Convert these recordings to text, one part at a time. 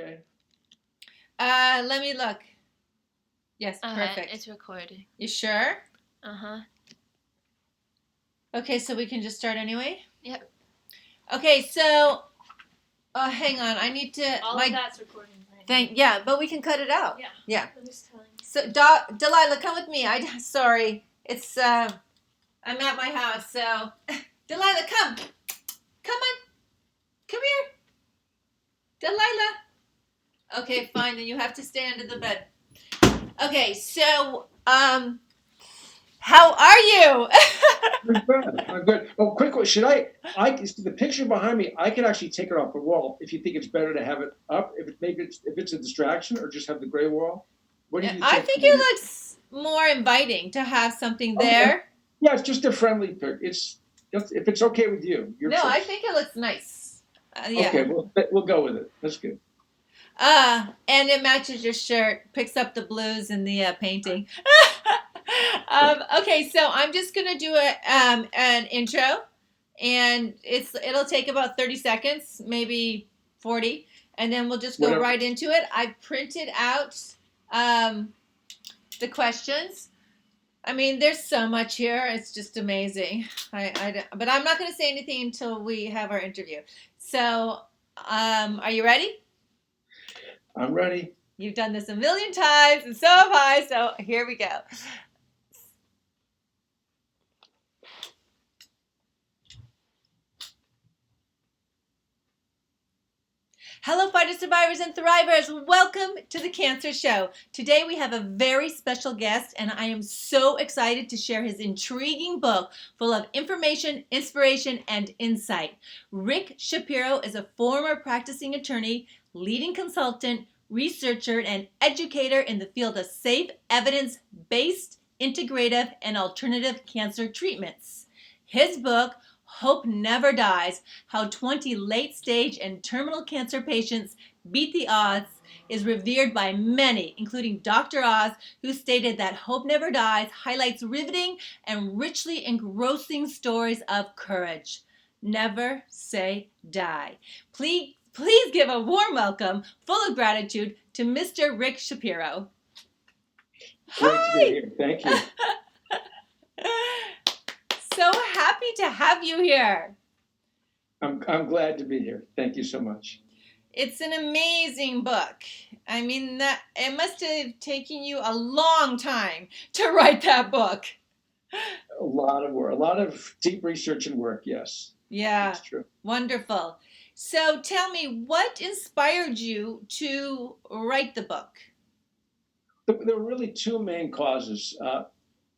Okay. Let me look. Yes, perfect. It's recording. You sure? Uh-huh. Okay, so we can just start anyway? Yep. Okay, so hang on. I need to All of that's recording, right? Yeah, but we can cut it out. Yeah. I'm just telling you. So Delilah, come with me. Sorry. It's I'm at my house, so Delilah, come. Come on. Come here. Delilah. Okay, fine, then you have to stay under the bed. Okay, so how are you? I'm good. Oh, quick question. Should I the picture behind me, I could actually take it off the wall if you think it's better to have it up, if it's a distraction, or just have the gray wall. What do you think? I think it looks more inviting to have something there. Okay. Yeah, it's just a friendly pic. If it's okay with you. No, I think it looks nice. Yeah. Okay, we'll go with it. That's good. And it matches your shirt, picks up the blues in the painting. Okay, so I'm just gonna do an intro, and it'll take about 30 seconds, maybe 40, and then we'll just go right into it. I printed out the questions. I mean, there's so much here. It's just amazing. But I'm not going to say anything until we have our interview. So, are you ready? I'm ready. You've done this a million times, and so have I. So here we go. Hello, fighter survivors and thrivers. Welcome to the Cancer Show. Today we have a very special guest, and I am so excited to share his intriguing book full of information, inspiration, and insight. Rick Shapiro is a former practicing attorney, leading consultant, researcher, and educator in the field of safe, evidence-based, integrative, and alternative cancer treatments. His book, Hope Never Dies, How 20 Late-Stage and Terminal Cancer Patients Beat the Odds, is revered by many, including Dr. Oz, who stated that Hope Never Dies highlights riveting and richly engrossing stories of courage. Never say die. Please give a warm welcome, full of gratitude, to Mr. Rick Shapiro. Great to be here. Thank you. So happy to have you here. I'm glad to be here. Thank you so much. It's an amazing book. I mean, it must have taken you a long time to write that book. A lot of work, a lot of deep research and work, yes. Yeah, that's true. Wonderful. So tell me, what inspired you to write the book? There were really two main causes.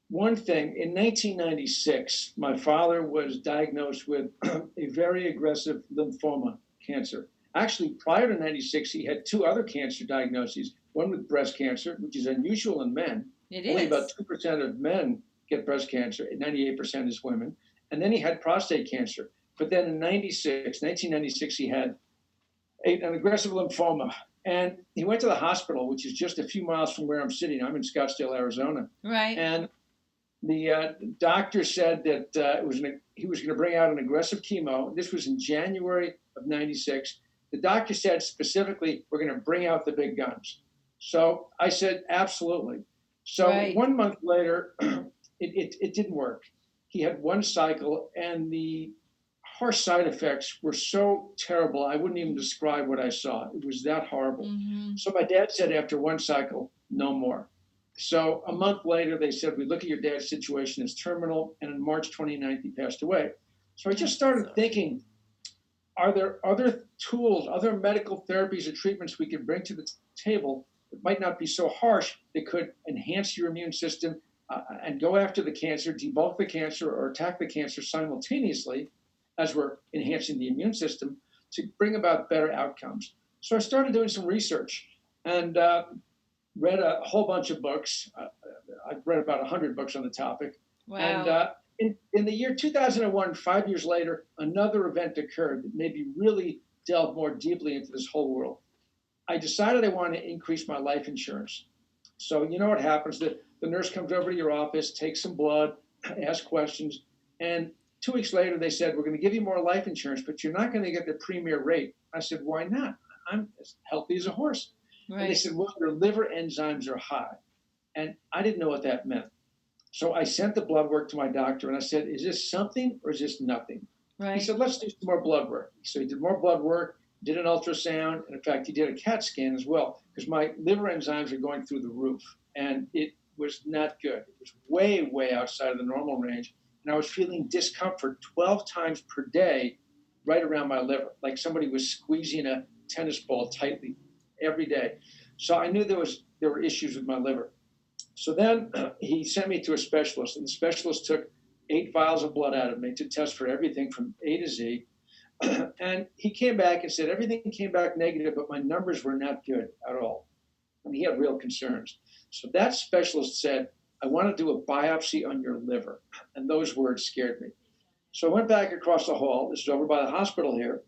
One thing, in 1996, my father was diagnosed with a very aggressive lymphoma cancer. Actually, prior to 96, he had two other cancer diagnoses, one with breast cancer, which is unusual in men. Only about 2% of men get breast cancer, 98% is women. And then he had prostate cancer. But then in 1996, he had an aggressive lymphoma. And he went to the hospital, which is just a few miles from where I'm sitting. I'm in Scottsdale, Arizona. Right. And the doctor said that he was going to bring out an aggressive chemo. This was in January of 96. The doctor said specifically, we're going to bring out the big guns. So I said, absolutely. So 1 month later, it didn't work. He had one cycle, and the harsh side effects were so terrible, I wouldn't even describe what I saw. It was that horrible. Mm-hmm. So my dad said after one cycle, no more. So a month later, they said, we look at your dad's situation as terminal, and on March 29th, he passed away. So I just started thinking, are there other tools, other medical therapies or treatments we could bring to the table that might not be so harsh, that could enhance your immune system and go after the cancer, debulk the cancer, or attack the cancer simultaneously as we're enhancing the immune system to bring about better outcomes. So I started doing some research and read a whole bunch of books. I've read about 100 books on the topic. Wow. And in the year 2001, 5 years later, another event occurred that made me really delve more deeply into this whole world. I decided I wanted to increase my life insurance. So you know what happens, the nurse comes over to your office, takes some blood, asks questions, and 2 weeks later they said, we're going to give you more life insurance, but you're not going to get the premier rate. I said, why not? I'm as healthy as a horse. And they Right. said, well, your liver enzymes are high. And I didn't know what that meant. So I sent the blood work to my doctor and I said, is this something or is this nothing? He Right. said, let's do some more blood work. So he did more blood work, did an ultrasound, and in fact, he did a CAT scan as well, because my liver enzymes are going through the roof. And it was not good. It was way, way outside of the normal range. And I was feeling discomfort 12 times per day right around my liver, like somebody was squeezing a tennis ball tightly every day. So I knew there were issues with my liver. So then he sent me to a specialist, and the specialist took 8 vials of blood out of me to test for everything from A to Z. And he came back and said everything came back negative, but my numbers were not good at all. And he had real concerns. So that specialist said, I want to do a biopsy on your liver. And those words scared me. So I went back across the hall. This is over by the hospital here,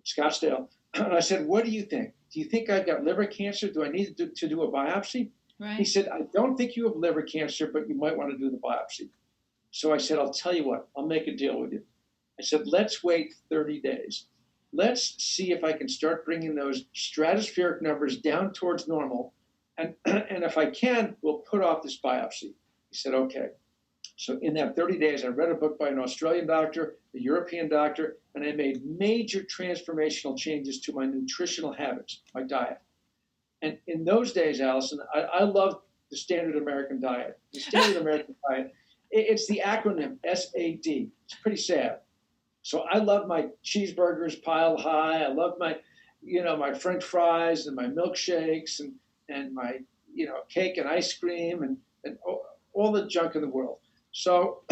Scottsdale. And I said, what do you think? Do you think I've got liver cancer? Do I need to do a biopsy? He Right. said, I don't think you have liver cancer, but you might want to do the biopsy. So I said, I'll tell you what, I'll make a deal with you. I said, let's wait 30 days. Let's see if I can start bringing those stratospheric numbers down towards normal. And if I can, we'll put off this biopsy. He said, okay. So in that 30 days, I read a book by an Australian doctor, a European doctor, and I made major transformational changes to my nutritional habits, my diet. And in those days, Allison, I loved the standard American diet. The standard American diet, it's the acronym SAD. It's pretty sad. So I love my cheeseburgers piled high. I love my French fries and my milkshakes and my, cake and ice cream and all the junk in the world. So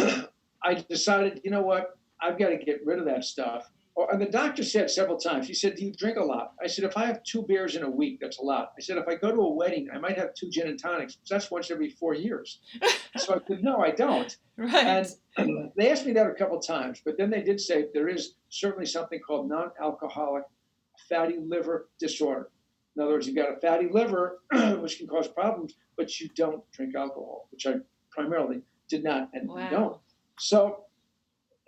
I decided, you know what? I've got to get rid of that stuff. And the doctor said several times, he said, do you drink a lot? I said, if I have 2 beers in a week, that's a lot. I said, if I go to a wedding, I might have 2 gin and tonics. That's once every 4 years. So I said, no, I don't. Right. And they asked me that a couple times, but then they did say there is certainly something called non-alcoholic fatty liver disorder. In other words, you've got a fatty liver, which can cause problems, but you don't drink alcohol, which I primarily did not and Wow. don't. So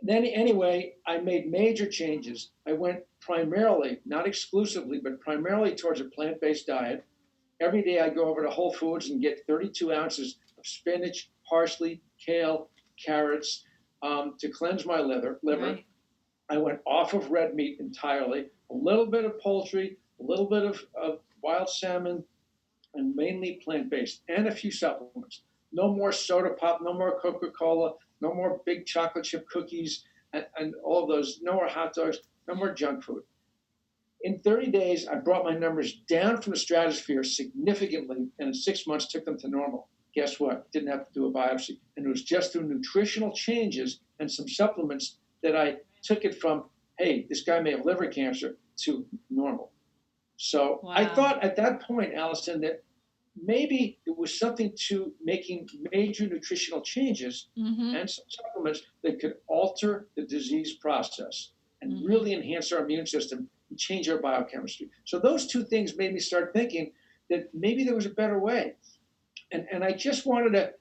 then anyway, I made major changes. I went primarily, not exclusively, but primarily towards a plant-based diet. Every day I go over to Whole Foods and get 32 ounces of spinach, parsley, kale, carrots to cleanse my liver. Right. I went off of red meat entirely, a little bit of poultry, a little bit of wild salmon, and mainly plant-based, and a few supplements. No more soda pop, no more Coca-Cola, no more big chocolate chip cookies, and all of those, no more hot dogs, no more junk food. In 30 days, I brought my numbers down from the stratosphere significantly, and in 6 months took them to normal. Guess what? Didn't have to do a biopsy. And it was just through nutritional changes and some supplements that I took it from, hey, this guy may have liver cancer, to normal. So I Wow. thought at that point, Allison, that maybe it was something to making major nutritional changes Mm-hmm. and some supplements that could alter the disease process and Mhm. really enhance our immune system and change our biochemistry. So those two things made me start thinking that maybe there was a better way. And I just wanted to,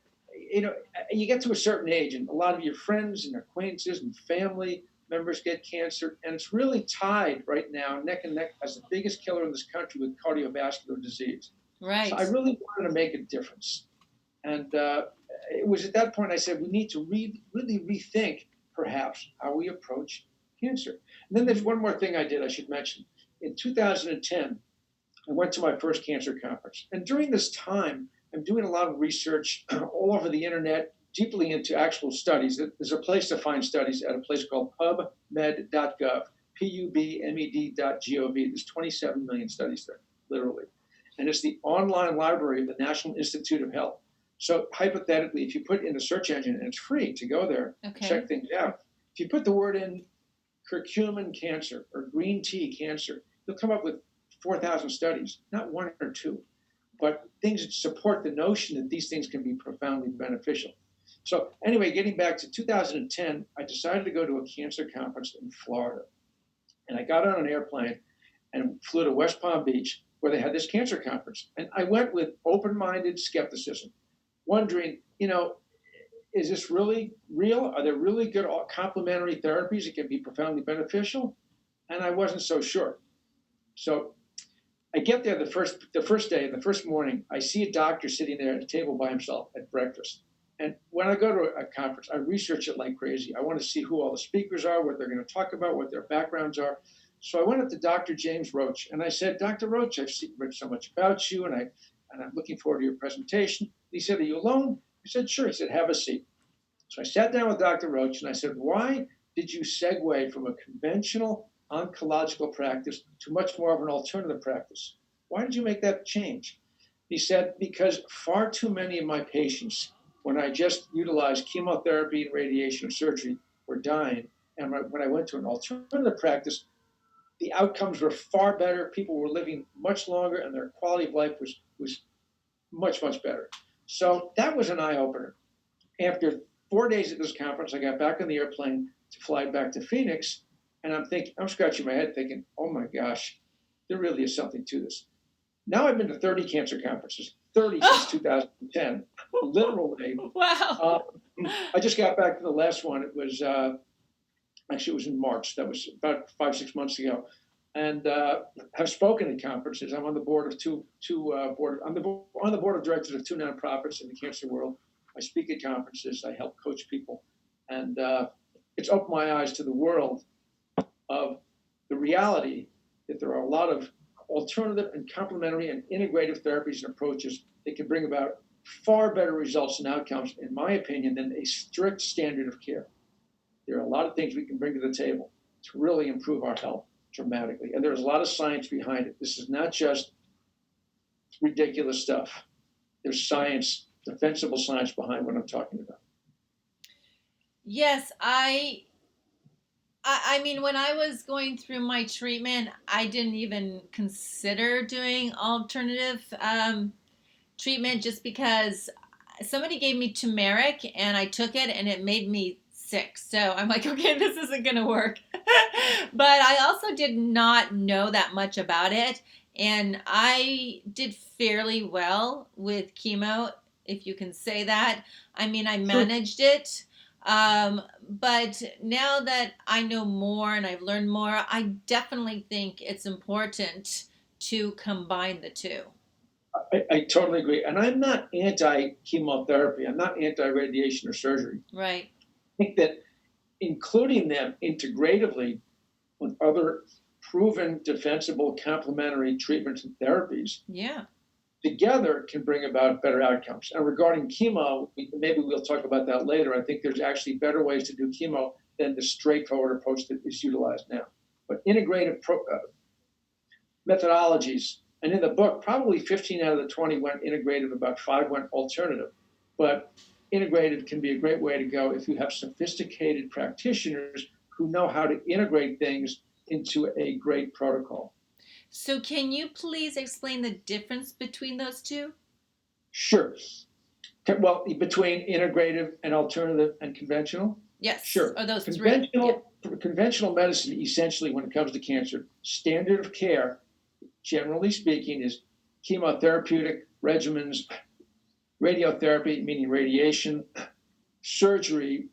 you get to a certain age and a lot of your friends and acquaintances and family members get cancer, and it's really tied right now neck and neck as the biggest killer in this country with cardiovascular disease. Right. So I really wanted to make a difference. And it was at that point I said, we need to really rethink perhaps how we approach cancer. And then there's one more thing I did I should mention. In 2010, I went to my first cancer conference. And during this time, I'm doing a lot of research all over the internet, deeply into actual studies. There's a place to find studies at a place called pubmed.gov, pubmed.gov. There's 27 million studies there, literally. And it's the online library of the National Institute of Health. So hypothetically, if you put in a search engine, and it's free to go there, Okay. check things out. If you put the word in curcumin cancer or green tea cancer, you'll come up with 4,000 studies, not one or two, but things that support the notion that these things can be profoundly beneficial. So anyway, getting back to 2010, I decided to go to a cancer conference in Florida. And I got on an airplane and flew to West Palm Beach, where they had this cancer conference. And I went with open-minded skepticism, wondering, is this really real? Are there really good complementary therapies that can be profoundly beneficial? And I wasn't so sure. So I get there the first day, the first morning. I see a doctor sitting there at a table by himself at breakfast. And when I go to a conference, I research it like crazy. I want to see who all the speakers are, what they're going to talk about, what their backgrounds are. So I went up to Dr. James Roach and I said, Dr. Roach, I've read so much about you, and I'm looking forward to your presentation. He said, are you alone? I said, sure. He said, have a seat. So I sat down with Dr. Roach and I said, why did you segue from a conventional oncological practice to much more of an alternative practice? Why did you make that change? He said, because far too many of my patients, when I just utilized chemotherapy and radiation or surgery, were dying. And when I went to an alternative practice, the outcomes were far better. People were living much longer and their quality of life was much, much better. So that was an eye-opener. After 4 days at this conference, I got back on the airplane to fly back to Phoenix, and I'm scratching my head thinking, oh my gosh, there really is something to this. Now I've been to 30 cancer conferences, 30 since 2010, literally. Wow. I just got back to the last one. It was actually it was in March. That was about 5-6 months ago, and have spoken at conferences. I'm on the board of I'm on the board of directors of 2 nonprofits in the cancer world. I speak at conferences. I help coach people, and it's opened my eyes to the world of the reality that there are a lot of alternative and complementary and integrative therapies and approaches that can bring about far better results and outcomes, in my opinion, than a strict standard of care. There are a lot of things we can bring to the table to really improve our health dramatically. And there's a lot of science behind it. This is not just ridiculous stuff. There's science, defensible science behind what I'm talking about. Yes, I mean, when I was going through my treatment, I didn't even consider doing alternative treatment just because somebody gave me turmeric and I took it and it made me sick. So I'm like, okay, this isn't going to work. But I also did not know that much about it. And I did fairly well with chemo, if you can say that. I mean, I managed it. But now that I know more and I've learned more, I definitely think it's important to combine the two. I totally agree. And I'm not anti-chemotherapy. I'm not anti-radiation or surgery. Right. I think that including them integratively with other proven, defensible, complementary treatments and therapies together can bring about better outcomes. And regarding chemo, maybe we'll talk about that later. I think there's actually better ways to do chemo than the straightforward approach that is utilized now. But integrative methodologies, and in the book, probably 15 out of the 20 went integrative, about 5 went alternative. But integrative can be a great way to go if you have sophisticated practitioners who know how to integrate things into a great protocol. So can you please explain the difference between those two? Sure. Well, between integrative and alternative and conventional? Yes. Sure. Or those conventional medicine, essentially, when it comes to cancer, standard of care, generally speaking, is chemotherapeutic regimens, radiotherapy, meaning radiation, surgery.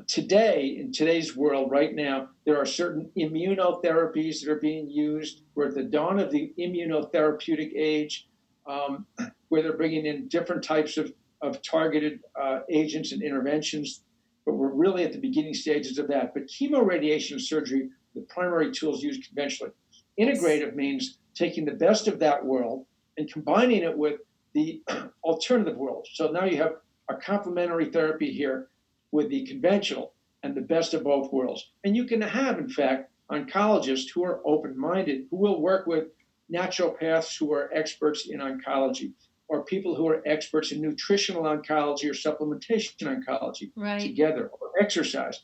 Today, in today's world, right now, there are certain immunotherapies that are being used. We're at the dawn of the immunotherapeutic age, where they're bringing in different types of targeted agents and interventions. But we're really at the beginning stages of that. But chemoradiation surgery, the primary tools used conventionally. Integrative means taking the best of that world and combining it with the alternative world. So now you have a complementary therapy here with the conventional and the best of both worlds. And you can have, in fact, oncologists who are open-minded, who will work with naturopaths who are experts in oncology, or people who are experts in nutritional oncology or supplementation oncology together, or exercise.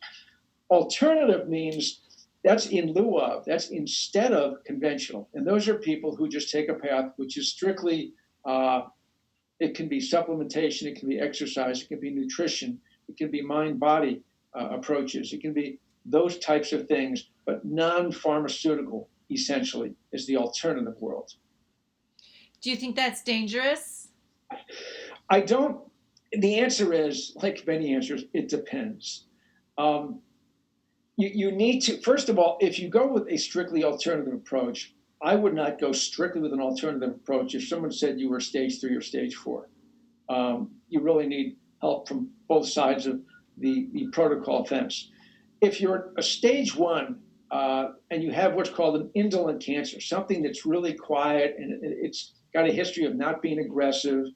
Alternative means that's in lieu of, that's instead of conventional. And those are people who just take a path which is strictly, it can be supplementation, it can be exercise, it can be nutrition, it can be mind-body approaches. It can be those types of things, but non-pharmaceutical, essentially, is the alternative world. Do you think that's dangerous? I don't. The answer is, like many answers, it depends. You need to, first of all, if you go with a strictly alternative approach, I would not go strictly with an alternative approach. If someone said you were stage 3 or stage 4, you really need help from both sides of the protocol fence. If you're a stage 1 and you have what's called an indolent cancer, something that's really quiet and it's got a history of not being aggressive,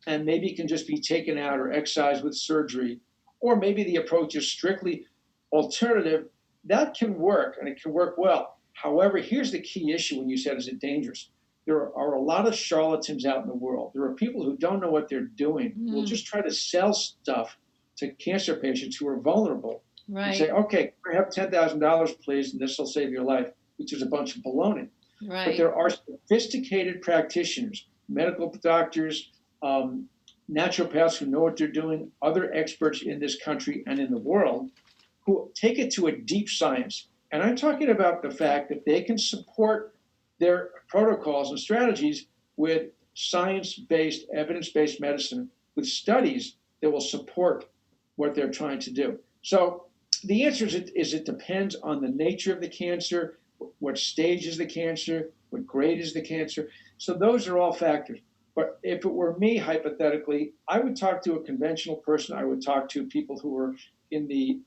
and maybe it can just be taken out or excised with surgery, or maybe the approach is strictly alternative, that can work and it can work well. However, here's the key issue when you said, is it dangerous? There are a lot of charlatans out in the world. There are people who don't know what they're doing. Will just try to sell stuff to cancer patients who are vulnerable. Right. And say, okay, have $10,000, please, and this will save your life, which is a bunch of baloney. Right. But there are sophisticated practitioners, medical doctors, naturopaths who know what they're doing, other experts in this country and in the world who take it to a deep science. And I'm talking about the fact that they can support their protocols and strategies with science-based, evidence-based medicine, with studies that will support what they're trying to do. So the answer is it depends on the nature of the cancer, what stage is the cancer, what grade is the cancer. So those are all factors. But if it were me, hypothetically, I would talk to a conventional person. I would talk to people who are in the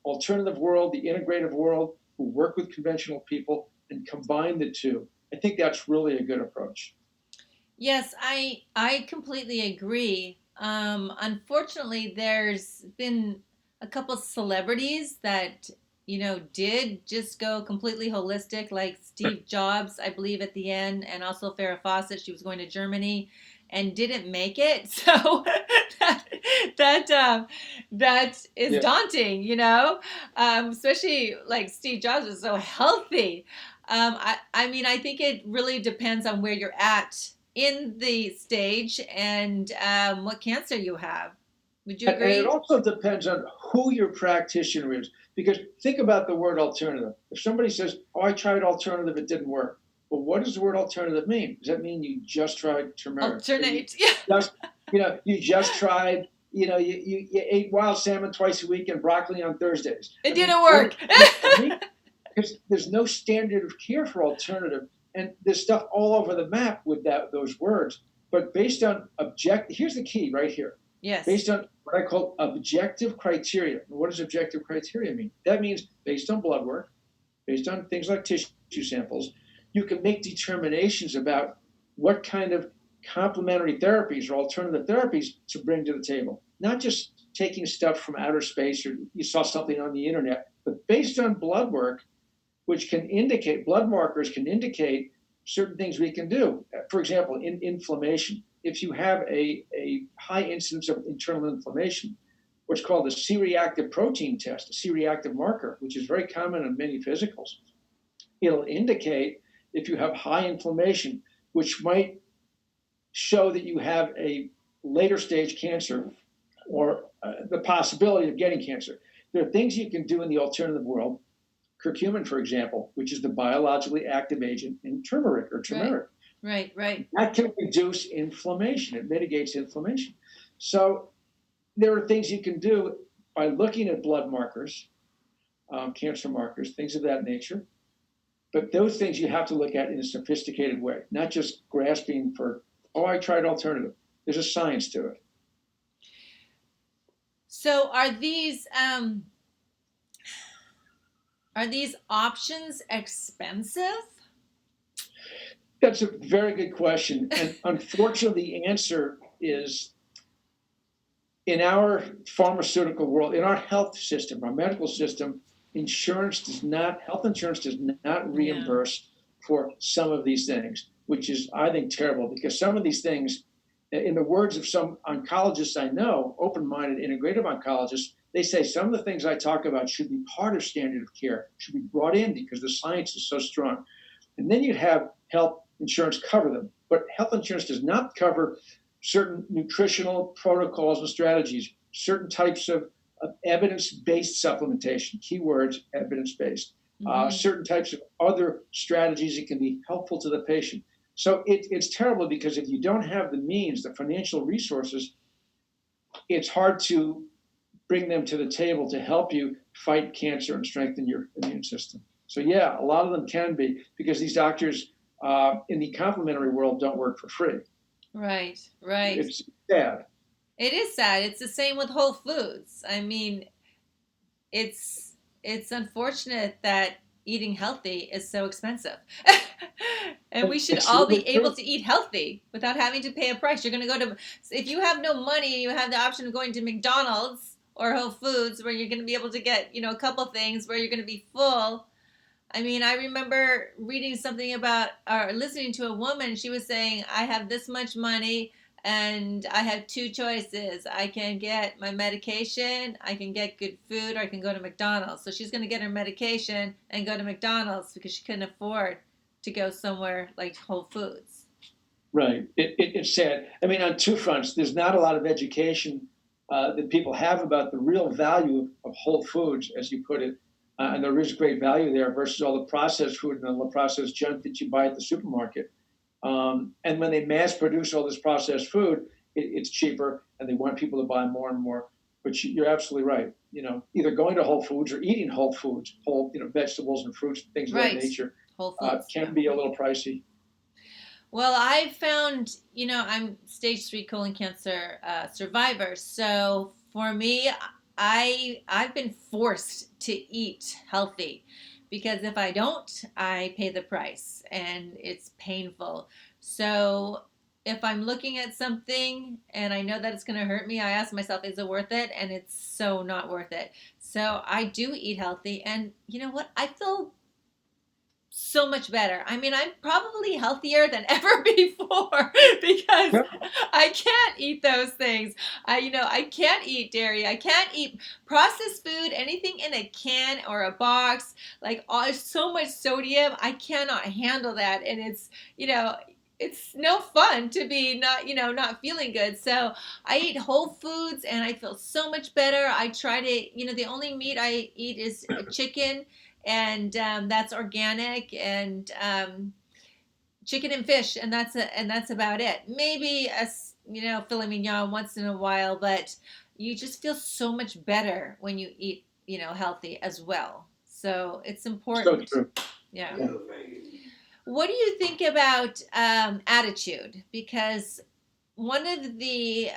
alternative world, the integrative world, who work with conventional people and combine the two. I think that's really a good approach. Yes, I completely agree. Unfortunately, there's been a couple celebrities that, did just go completely holistic, like Steve Jobs, I believe, at the end, and also Farrah Fawcett. She was going to Germany and didn't make it. So that is daunting, especially like Steve Jobs was so healthy. I mean, I think it really depends on where you're at in the stage and what cancer you have. Would you agree? And it also depends on who your practitioner is. Because think about the word alternative. If somebody says, oh, I tried alternative, it didn't work. Well, what does the word alternative mean? Does that mean you just tried turmeric? Alternate, You just tried, you ate wild salmon twice a week and broccoli on Thursdays. It didn't work. Because there's no standard of care for alternative. And there's stuff all over the map with those words. But based on here's the key right here. Yes. Based on what I call objective criteria. What does objective criteria mean? That means based on blood work, based on things like tissue samples, you can make determinations about what kind of complementary therapies or alternative therapies to bring to the table. Not just taking stuff from outer space or you saw something on the internet, but based on blood work, which can indicate, blood markers can indicate certain things we can do. For example, in inflammation, if you have a high incidence of internal inflammation, what's called a C-reactive protein test, a C-reactive marker, which is very common in many physicals, it'll indicate if you have high inflammation, which might show that you have a later stage cancer or the possibility of getting cancer. There are things you can do in the alternative world. Curcumin, for example, which is the biologically active agent in turmeric or turmeric. Right. That can reduce inflammation. It mitigates inflammation. So there are things you can do by looking at blood markers, cancer markers, things of that nature. But those things you have to look at in a sophisticated way, not just grasping for, oh, I tried alternative. There's a science to it. So are these options expensive? That's a very good question. And unfortunately, the answer is in our pharmaceutical world, in our health system, our medical system, health insurance does not reimburse for some of these things, which is, I think, terrible because some of these things, in the words of some oncologists I know, open-minded, integrative oncologists, they say some of the things I talk about should be part of standard of care, should be brought in because the science is so strong. And then you'd have health insurance cover them. But health insurance does not cover certain nutritional protocols and strategies, certain types of evidence-based supplementation, keywords, evidence-based, certain types of other strategies that can be helpful to the patient. So it's terrible because if you don't have the means, the financial resources, it's hard to bring them to the table to help you fight cancer and strengthen your immune system. So yeah, a lot of them can be because these doctors in the complementary world don't work for free. Right, right. It's sad. It is sad. It's the same with Whole Foods. I mean, it's it's unfortunate that eating healthy is so expensive. And we should It's all really be able true. to eat healthy without having to pay a price. You're going to go to, if you have no money, you have the option of going to McDonald's or Whole Foods where you're going to be able to get, a couple things where you're going to be full. I mean, I remember reading something about or listening to a woman. She was saying, I have this much money and I have two choices. I can get my medication, I can get good food, or I can go to McDonald's. So she's going to get her medication and go to McDonald's because she couldn't afford to go somewhere like Whole Foods. Right. It's sad. I mean, on two fronts, there's not a lot of education that people have about the real value of whole foods, as you put it. And there is great value there versus all the processed food and all the processed junk that you buy at the supermarket. And when they mass produce all this processed food, it's cheaper, and they want people to buy more and more. But you're absolutely right. Either going to Whole Foods or eating whole foods, whole vegetables and fruits, things of that Right. nature, Whole Foods. can be a little pricey. Well, I found, I'm stage 3 colon cancer survivor. So for me, I've been forced to eat healthy because if I don't, I pay the price and it's painful. So if I'm looking at something and I know that it's going to hurt me, I ask myself, is it worth it? And it's so not worth it. So I do eat healthy. And you know what? I feel so much better. I mean, I'm probably healthier than ever before because I can't eat those things. I can't eat dairy. I can't eat processed food, anything in a can or a box. Like, so much sodium. I cannot handle that. And it's no fun to be not feeling good. So I eat whole foods and I feel so much better. I try to, the only meat I eat is chicken, and that's organic, and chicken and fish, and that's about it. Maybe filet mignon once in a while, but you just feel so much better when you eat healthy as well. So it's important. So true. Yeah. What do you think about attitude? Because one of the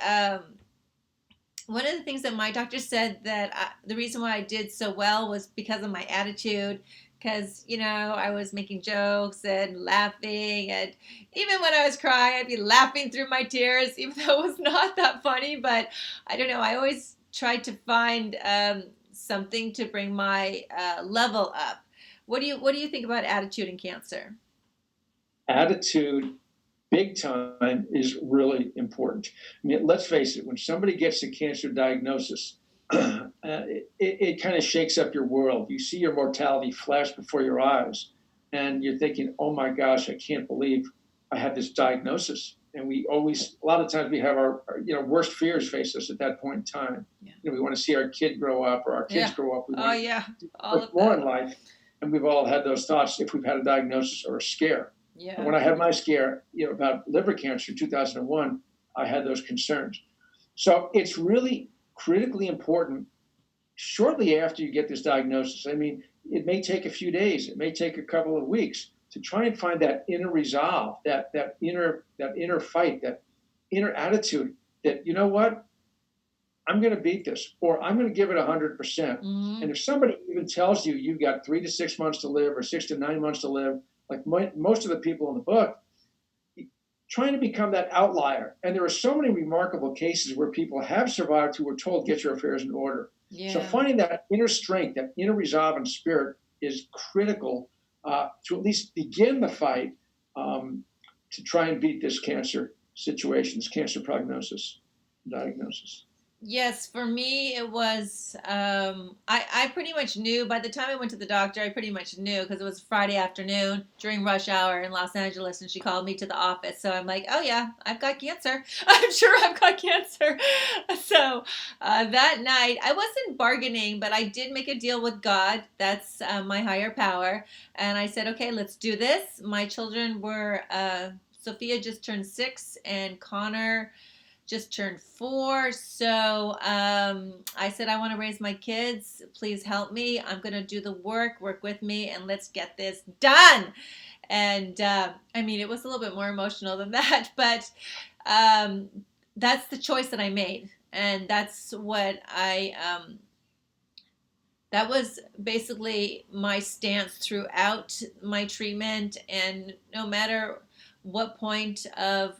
things that my doctor said that the reason why I did so well was because of my attitude. Because, I was making jokes and laughing. And even when I was crying, I'd be laughing through my tears, even though it was not that funny. But I don't know. I always tried to find something to bring my level up. What do you think about attitude in cancer? Attitude, big time, is really important. I mean, let's face it, when somebody gets a cancer diagnosis, it kind of shakes up your world. You see your mortality flash before your eyes, and you're thinking, oh my gosh, I can't believe I had this diagnosis. And a lot of times we have our worst fears face us at that point in time. Yeah. We want to see our kid grow up or our kids grow up. We want all of more that. in life. And we've all had those thoughts if we've had a diagnosis or a scare. Yeah. And when I had my scare, about liver cancer in 2001, I had those concerns. So it's really critically important shortly after you get this diagnosis. I mean, it may take a few days, it may take a couple of weeks to try and find that inner resolve, that inner fight, that inner attitude that, you know what, I'm going to beat this, or I'm going to give it 100%. Mm-hmm. And if somebody even tells you you've got 3 to 6 months to live or 6 to 9 months to live, like most of the people in the book, trying to become that outlier. And there are so many remarkable cases where people have survived who were told, get your affairs in order. Yeah. So finding that inner strength, that inner resolve and spirit is critical to at least begin the fight to try and beat this cancer situation, this cancer diagnosis. Yes, for me it was. I pretty much knew by the time I went to the doctor. I pretty much knew because it was Friday afternoon during rush hour in Los Angeles, and she called me to the office. So I'm like, oh yeah, I've got cancer. I'm sure I've got cancer. So that night I wasn't bargaining, but I did make a deal with God. That's my higher power, and I said, okay, let's do this. My children were Sophia just turned 6, and Connor just turned 4. So I said, I want to raise my kids. Please help me. I'm going to do the work with me, and let's get this done. And I mean, it was a little bit more emotional than that, but that's the choice that I made. And that's what that was basically my stance throughout my treatment. And no matter what point of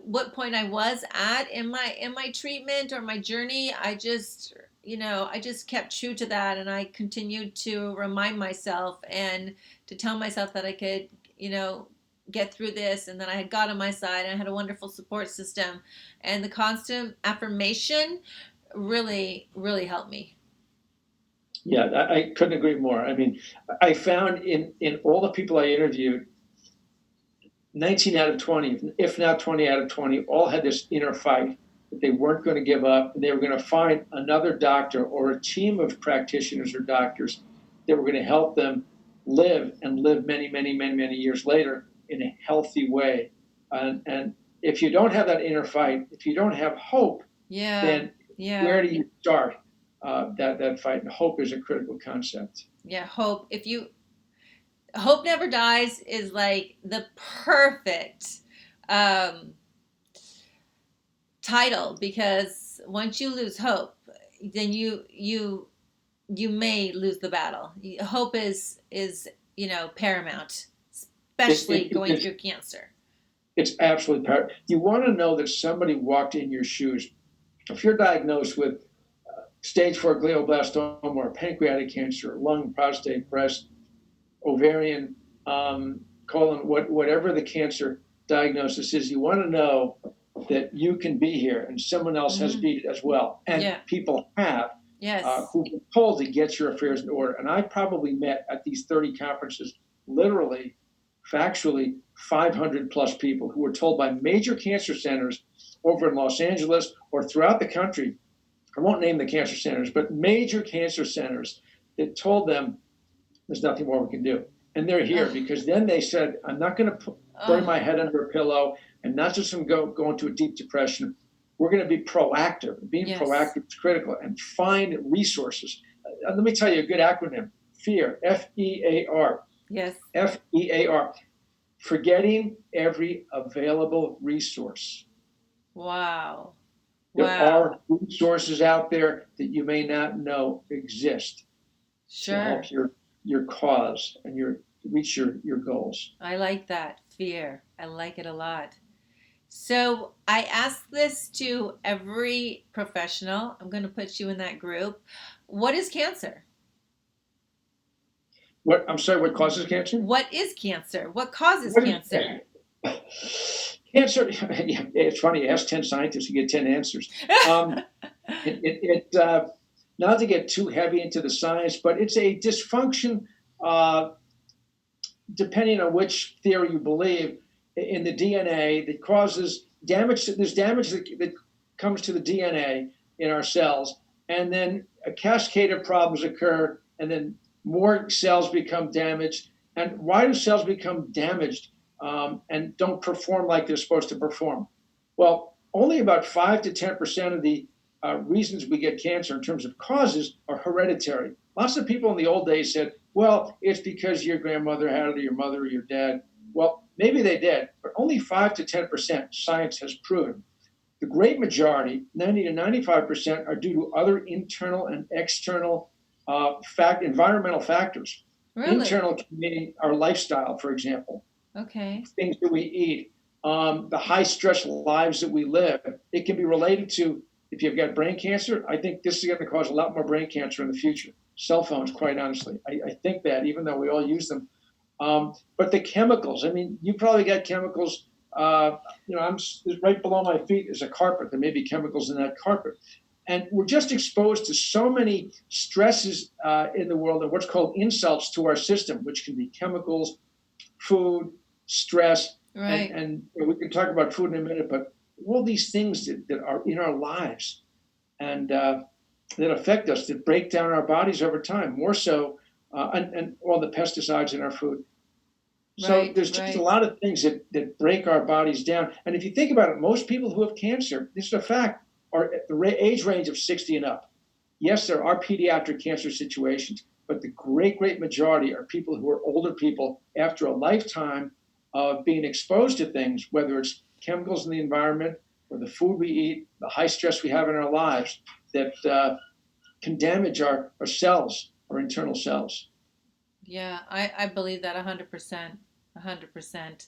what point I was at in my treatment or my journey, I just I just kept true to that, and I continued to remind myself and to tell myself that I could get through this, and that I had God on my side, and I had a wonderful support system, and the constant affirmation really really helped me. Yeah, I couldn't agree more. I mean, I found in all the people I interviewed, 19 out of 20, if not 20 out of 20, all had this inner fight that they weren't going to give up, and they were going to find another doctor or a team of practitioners or doctors that were going to help them live and live many, many, many, many years later in a healthy way. And if you don't have that inner fight, if you don't have hope, then where do you start that fight? And hope is a critical concept. Yeah, hope. Hope never dies is like the perfect title, because once you lose hope, then you may lose the battle. Hope is paramount, especially going through cancer. It's absolutely paramount. You want to know that somebody walked in your shoes. If you're diagnosed with stage 4 glioblastoma or pancreatic cancer, lung, prostate, breast, ovarian, colon, whatever the cancer diagnosis is, you want to know that you can be here and someone else has beat it as well. And people have, who've been told to get your affairs in order. And I probably met at these 30 conferences, literally, factually, 500 plus people who were told by major cancer centers over in Los Angeles or throughout the country. I won't name the cancer centers, but major cancer centers that told them there's nothing more we can do. And they're here because then they said, I'm not going to bury my head under a pillow and not just go into a deep depression. We're going to be proactive. Being proactive is critical, and find resources. Let me tell you a good acronym: FEAR, F-E-A-R. Yes. F-E-A-R. Forgetting every available resource. Wow. There are resources out there that you may not know exist. Sure. To help your cause and reach your goals. I like that. Fear. I like it a lot. So I ask this to every professional. I'm going to put you in that group. What is cancer? What? I'm sorry, what causes cancer? What is cancer? What causes cancer? Cancer, it's funny, you ask 10 scientists, you get 10 answers. Not to get too heavy into the science, but it's a dysfunction, depending on which theory you believe, in the DNA that causes damage. There's damage that comes to the DNA in our cells, and then a cascade of problems occur, and then more cells become damaged. And why do cells become damaged and don't perform like they're supposed to perform? Well, only about 5 to 10% of the reasons we get cancer in terms of causes are hereditary. Lots of people in the old days said, well, it's because your grandmother had it, or your mother, or your dad. Well, maybe they did, but only 5 to 10% science has proven. The great majority, 90 to 95%, are due to other internal and external environmental factors. Really? Internal meaning our lifestyle, for example. Okay. Things that we eat, the high stress lives that we live. It can be related to, if you've got brain cancer, I think this is going to cause a lot more brain cancer in the future. Cell phones, quite honestly. I think that, even though we all use them. But the chemicals, I mean, you probably got chemicals, I'm right below my feet is a carpet. There may be chemicals in that carpet. And we're just exposed to so many stresses in the world, and what's called insults to our system, which can be chemicals, food, stress. Right. And we can talk about food in a minute, but all these things that are in our lives and that affect us, that break down our bodies over time, more so, and all the pesticides in our food. So there's just a lot of things that break our bodies down. And if you think about it, most people who have cancer, this is a fact, are at the age range of 60 and up. Yes, there are pediatric cancer situations, but the great majority are people who are older people after a lifetime of being exposed to things, whether it's chemicals in the environment or the food we eat, the high stress we have in our lives that can damage our cells, our internal cells. Yeah, I believe that 100%. 100%.